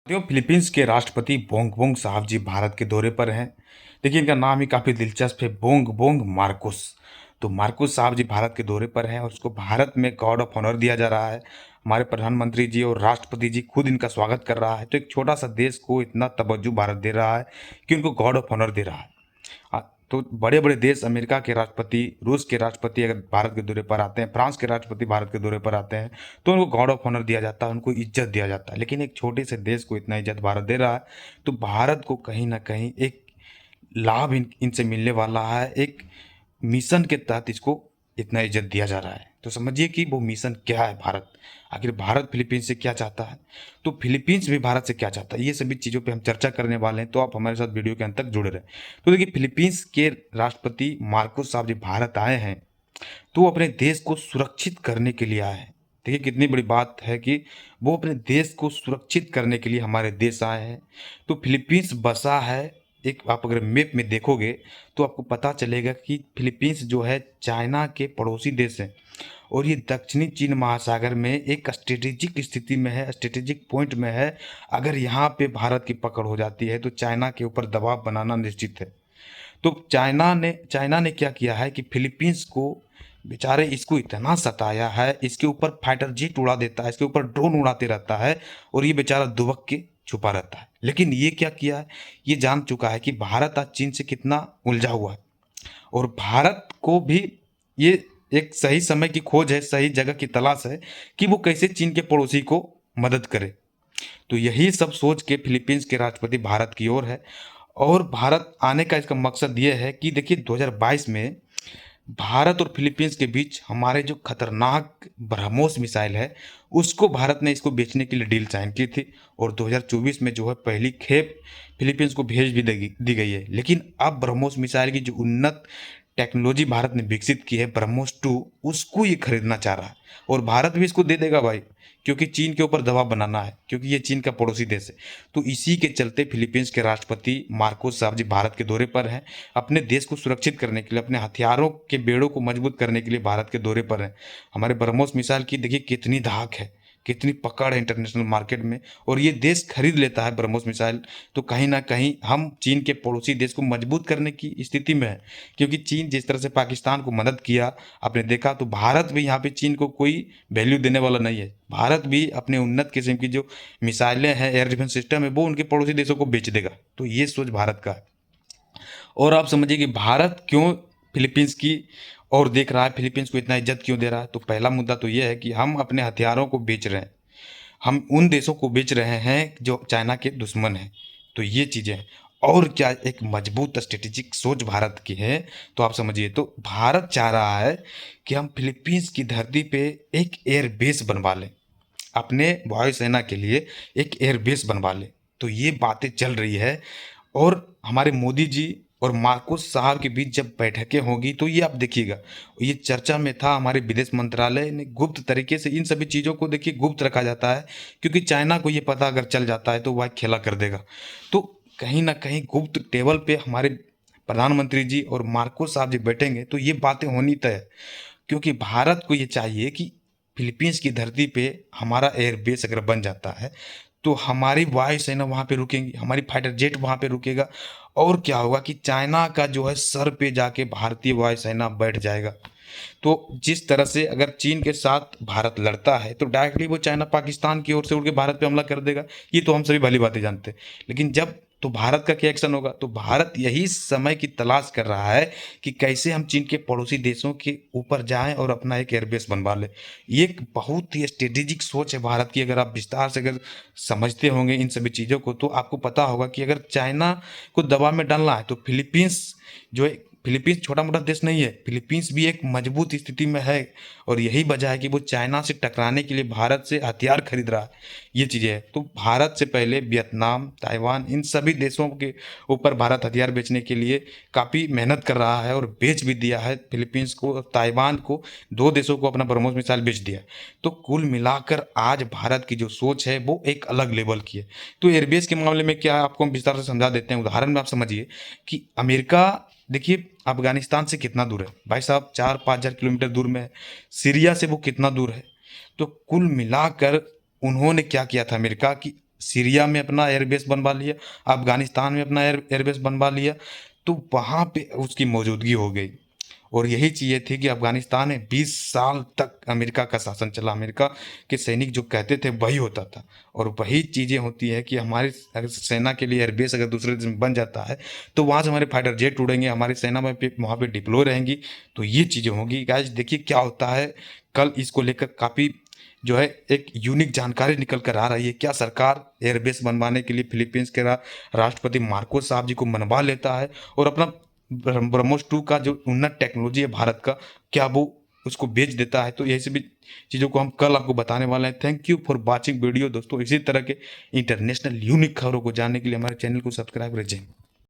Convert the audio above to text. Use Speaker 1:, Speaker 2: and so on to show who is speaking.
Speaker 1: जो फिलीपींस के राष्ट्रपति बोंग बोंग साहब जी भारत के दौरे पर हैं। देखिए, इनका नाम ही काफ़ी दिलचस्प है, बोंग बोंग मार्कोस। तो मार्कोस साहब जी भारत के दौरे पर हैं और उसको भारत में गार्ड ऑफ ऑनर दिया जा रहा है। हमारे प्रधानमंत्री जी और राष्ट्रपति जी खुद इनका स्वागत कर रहा है। तो एक छोटा सा देश को इतना तवज्जो भारत दे रहा है कि उनको गार्ड ऑफ ऑनर दे रहा है। तो बड़े बड़े देश, अमेरिका के राष्ट्रपति, रूस के राष्ट्रपति अगर भारत के दौरे पर आते हैं, फ्रांस के राष्ट्रपति भारत के दौरे पर आते हैं, तो उनको गार्ड ऑफ ऑनर दिया जाता है, उनको इज्जत दिया जाता है। लेकिन एक छोटे से देश को इतना इज्जत भारत दे रहा है, तो भारत को कहीं ना कहीं एक लाभ इनसे मिलने वाला है। एक मिशन के तहत इसको इतना इज्जत दिया जा रहा है। तो समझिए कि वो मिशन क्या है। भारत, आखिर भारत फिलीपींस से क्या चाहता है, तो फिलीपींस भी भारत से क्या चाहता है, ये सभी चीज़ों पे हम चर्चा करने वाले हैं। तो आप हमारे साथ वीडियो के अंत तक जुड़े रहें। तो देखिए, फिलीपींस के राष्ट्रपति मार्कोस साहब जी भारत आए हैं, तो वो अपने देश को सुरक्षित करने के लिए आए हैं। देखिए, कितनी बड़ी बात है कि वो अपने देश को सुरक्षित करने के लिए हमारे देश आए हैं। तो फिलीपींस बसा है, एक आप अगर मैप में देखोगे तो आपको पता चलेगा कि फिलीपींस जो है चाइना के पड़ोसी देश है, और ये दक्षिणी चीन महासागर में एक स्ट्रेटेजिक स्थिति में है, स्ट्रेटेजिक पॉइंट में है। अगर यहाँ पे भारत की पकड़ हो जाती है तो चाइना के ऊपर दबाव बनाना निश्चित है। तो चाइना ने क्या किया है कि फिलीपींस को, बेचारे इसको इतना सताया है, इसके ऊपर फाइटर जेट उड़ा देता है, इसके ऊपर ड्रोन उड़ाते रहता है, और ये बेचारा दुबक के छुपा रहता है। लेकिन ये क्या किया है, ये जान चुका है कि भारत आज चीन से कितना उलझा हुआ है, और भारत को भी ये एक सही समय की खोज है, सही जगह की तलाश है कि वो कैसे चीन के पड़ोसी को मदद करे। तो यही सब सोच के फिलीपींस के राष्ट्रपति भारत की ओर है। और भारत आने का इसका मकसद ये है कि देखिए, 2022 में भारत और फिलीपींस के बीच हमारे जो खतरनाक ब्रह्मोस मिसाइल है, उसको भारत ने इसको बेचने के लिए डील साइन की थी, और 2024 में जो है पहली खेप फिलीपींस को भेज भी दी गई है। लेकिन अब ब्रह्मोस मिसाइल की जो उन्नत टेक्नोलॉजी भारत ने विकसित की है, ब्रह्मोस 2, उसको ये खरीदना चाह रहा है, और भारत भी इसको दे देगा भाई, क्योंकि चीन के ऊपर दबाव बनाना है, क्योंकि ये चीन का पड़ोसी देश है। तो इसी के चलते फिलीपींस के राष्ट्रपति मार्कोस साहब जी भारत के दौरे पर हैं। अपने देश को सुरक्षित करने के लिए, अपने हथियारों के बेड़ों को मजबूत करने के लिए भारत के दौरे पर हैं। हमारे ब्रह्मोस मिसाइल की देखिए कितनी धाक है, कितनी पकड़ है इंटरनेशनल मार्केट में, और ये देश खरीद लेता है ब्रह्मोस मिसाइल। तो कहीं ना कहीं हम चीन के पड़ोसी देश को मजबूत करने की स्थिति में है, क्योंकि चीन जिस तरह से पाकिस्तान को मदद किया आपने देखा, तो भारत भी यहाँ पे चीन को कोई वैल्यू देने वाला नहीं है। भारत भी अपने उन्नत किस्म की जो मिसाइलें हैं, एयर डिफेंस सिस्टम है, वो उनके पड़ोसी देशों को बेच देगा। तो ये सोच भारत का है। और आप समझिए कि भारत क्यों फिलीपींस की और देख रहा है, फिलीपींस को इतना इज्जत क्यों दे रहा है। तो पहला मुद्दा तो ये है कि हम अपने हथियारों को बेच रहे हैं, हम उन देशों को बेच रहे हैं जो चाइना के दुश्मन हैं। तो ये चीज़ें हैं। और क्या एक मजबूत स्ट्रेटेजिक सोच भारत की है। तो आप समझिए, तो भारत चाह रहा है कि हम फिलीपींस की धरती पे एक एयर बेस बनवा लें, अपने वायुसेना के लिए एक एयरबेस बनवा ले। तो ये बातें चल रही है, और हमारे मोदी जी और मार्कोस साहब के बीच जब बैठकें होगी तो ये आप देखिएगा, ये चर्चा में था। हमारे विदेश मंत्रालय ने गुप्त तरीके से इन सभी चीज़ों को देखिए गुप्त रखा जाता है, क्योंकि चाइना को ये पता अगर चल जाता है तो वह खेला कर देगा। तो कहीं ना कहीं गुप्त टेबल पे हमारे प्रधानमंत्री जी और मार्कोस साहब जी बैठेंगे तो ये बातें होनी तय है, क्योंकि भारत को ये चाहिए कि फिलीपींस की धरती पे हमारा एयरबेस अगर बन जाता है तो हमारी वायुसेना वहाँ पे रुकेंगी, हमारी फाइटर जेट वहाँ पे रुकेगा। और क्या होगा कि चाइना का जो है सर पे जाके भारतीय वायुसेना बैठ जाएगा। तो जिस तरह से अगर चीन के साथ भारत लड़ता है तो डायरेक्टली वो चाइना पाकिस्तान की ओर से उड़ के भारत पे हमला कर देगा। ये तो हम सभी भली बातें जानते हैं। लेकिन जब, तो भारत का क्या एक्शन होगा। तो भारत यही समय की तलाश कर रहा है कि कैसे हम चीन के पड़ोसी देशों के ऊपर जाएं और अपना एक एयरबेस बनवा लें। ये एक बहुत ही स्ट्रेटेजिक सोच है भारत की। अगर आप विस्तार से अगर समझते होंगे इन सभी चीज़ों को, तो आपको पता होगा कि अगर चाइना को दबाव में डालना है तो फिलीपींस जो है, फिलीपींस छोटा मोटा देश नहीं है, फिलीपींस भी एक मजबूत स्थिति में है। और यही वजह है कि वो चाइना से टकराने के लिए भारत से हथियार खरीद रहा है। ये चीज़ें हैं। तो भारत से पहले वियतनाम, ताइवान, इन सभी देशों के ऊपर भारत हथियार बेचने के लिए काफ़ी मेहनत कर रहा है, और बेच भी दिया है फिलीपींस को, ताइवान को, दो देशों को अपना ब्रह्मोस मिसाइल बेच दिया। तो कुल मिलाकर आज भारत की जो सोच है वो एक अलग लेवल की है। तो एयरबेस के मामले में क्या है, आपको हम विस्तार से समझा देते हैं। उदाहरण में आप समझिए कि अमेरिका, देखिए अफगानिस्तान से कितना दूर है भाई साहब, 4-5 हज़ार किलोमीटर दूर में है। सीरिया से वो कितना दूर है। तो कुल मिलाकर उन्होंने क्या किया था अमेरिका, कि सीरिया में अपना एयरबेस बनवा लिया, अफगानिस्तान में अपना एयरबेस बनवा लिया, तो वहाँ पे उसकी मौजूदगी हो गई। और यही चीज़ें थी कि अफगानिस्तान में 20 साल तक अमेरिका का शासन चला, अमेरिका के सैनिक जो कहते थे वही होता था। और वही चीज़ें होती है कि हमारी अगर सेना के लिए एयरबेस अगर दूसरे देश में बन जाता है तो वहाँ से हमारे फाइटर जेट उड़ेंगे, हमारी सेना में वहाँ पे डिप्लॉय रहेंगी, तो ये चीज़ें होंगी। गाइस देखिए क्या होता है, कल इसको लेकर काफ़ी जो है एक यूनिक जानकारी निकल कर आ रही है। क्या सरकार एयरबेस बनवाने के लिए फिलीपींस के राष्ट्रपति मार्कोस साहब जी को मनवा लेता है और अपना ब्रह्मोस 2 का जो उन्नत टेक्नोलॉजी है भारत का, क्या वो उसको बेच देता है? तो यही सभी चीज़ों को हम कल आपको बताने वाले हैं। Thank you for watching video दोस्तों। इसी तरह के इंटरनेशनल यूनिक खबरों को जानने के लिए हमारे चैनल को सब्सक्राइब करें।